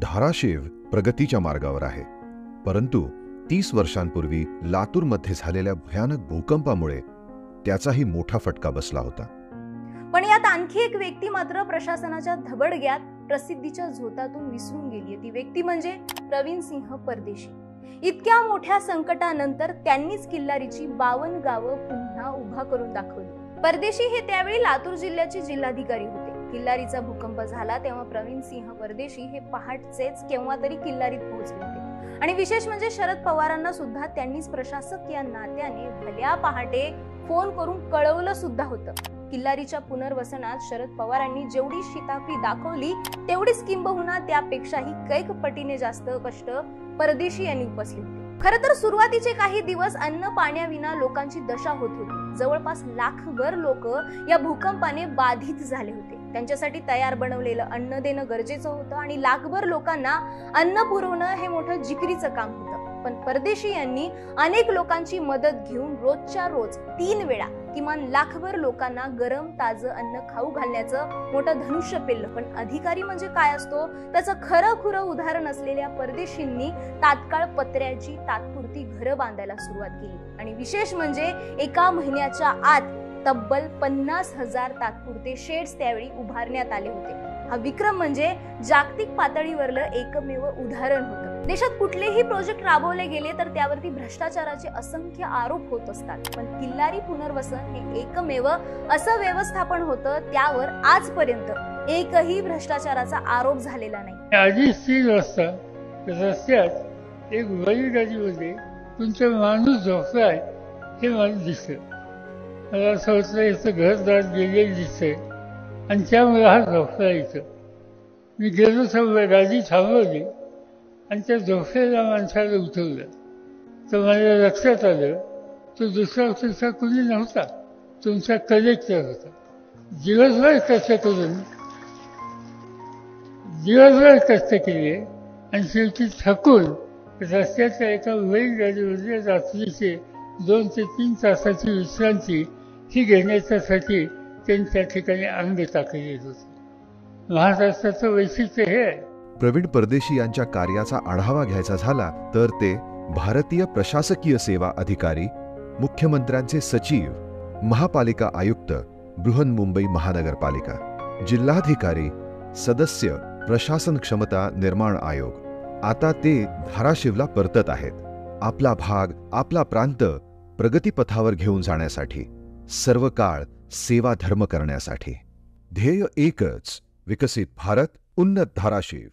धाराशिव प्रगतीच्या मार्गावर आहे, परंतु 30 वर्षांपूर्वी लातूरमध्ये झालेल्या भयानक भूकंपामुळे त्याचाही मोठा फटका बसला होता। पण यात आणखी एक व्यक्ती मात्र प्रशासनाच्या धबडग्यात प्रसिद्धीच्या झोतातून विसरून गेली। ती व्यक्ती म्हणजे प्रवीण सिंह परदेशी। इतक्या मोठ्या संकटानंतर त्यांनीच किल्लारीची 52 गावं पुन्हा उभा करून दाखवली। परदेशी हे त्यावेळी लातूर जिल्ह्याचे जिल्हाधिकारी होते। किल्लारीचा भूकंप झाला तेव्हा प्रवीण सिंह परदेशी हे पहाटचेच केव्हा तरी किल्लारीत पोहोचले होते। आणि विशेष म्हणजे शरद पवारांना सुद्धा त्यांनीच प्रशासक या नात्याने भल्या पहाटे फोन करून कळवलं सुद्धा होतं। किल्लारीच्या पुनर्वसनात शरद पवारांनी जेवढी शिताफी दाखवली तेवढीच किंबहुना त्यापेक्षाही कैक पटीने जास्त कष्ट परदेशी यांनी उपसले होते। खरं तर सुरुवातीचे काही दिवस अन्न पाण्याविना लोकांची दशा होत होती। जवळपास लाखभर लोक या भूकंपाने बाधित झाले होते। त्यांच्यासाठी तयार बनवलेलं अन्न देणं गरजेचं होतं आणि लाखभर लोकांना अन्न पुरवणं हे मोठं जिकिरीचं काम होतं। पण परदेशी यांनी अनेक लोकांची मदत घेऊन रोजच्या रोज 3 वेळा किमान लाखभर लोकांना गरम ताजं अन्न खाऊ घालण्याचं मोठं धनुष्य पेललं। पण अधिकारी म्हणजे काय असतो त्याचं खरं खुरं उदाहरण असलेल्या परदेशींनी तात्काळ पत्र्याची तात्पुरती घरं बांधायला सुरुवात केली आणि विशेष म्हणजे एका महिन्याच्या आत तब्बल 50,000 तात्पुरते शेड्स त्यावेळी उभारण्यात आले होते। हा विक्रम म्हणजे जागतिक पातळीवरलं एकमेव उदाहरण होतं। देशात कुठलेही प्रोजेक्ट राबवले गेले तर त्यावरती भ्रष्टाचाराचे असंख्य आरोप होत असतात, पण किल्लारी पुनर्वसन हे एकमेव असं व्यवस्थापन होतं त्यावर आजपर्यंत एकही भ्रष्टाचाराचा आरोप झालेला नाही। आधी स्थिर रस्त्यात एक बैलगाडीमध्ये तुमचा माणूस झोपलाय हे मला दिसलं। मला असं वाटलं याचं घरदार गेलेलं दिसतंय आणि त्यामुळे हा झोपला इथं। मी गेलो तर गाडी थांबवली आणि त्या झोपलेल्या माणसाला उठवलं तर माझ्या लक्षात आलं तो दुसरा तुमचा कुणी नव्हता, तुमचा कलेक्टर होता। दिवसभर कष्ट केले आणि शेवटी थकून रस्त्याच्या एका बैलगाडीमध्ये रात्रीचे 2 ते 3 तासाची विश्रांती ही घेण्याच्यासाठी त्यांनी त्या ठिकाणी अंग टाकले होते। महाराष्ट्राचं वैशिष्ट्य हे आहे। प्रवीण परदेशी यांच्या कार्याचा आढावा घ्यायचा झाला तर ते भारतीय प्रशासकीय सेवा अधिकारी, मुख्यमंत्र्यांचे सचिव, महापालिका आयुक्त, बृहन्मुंबई महानगरपालिका, जिल्हाधिकारी, सदस्य, प्रशासन क्षमता निर्माण आयोग। आता ते धाराशिवला परतत आहेत आपला भाग, आपला प्रांत प्रगतीपथावर घेऊन जाण्यासाठी, सर्व काळ सेवा धर्म करण्यासाठी। ध्येय एकच, विकसित भारत, उन्नत धाराशिव।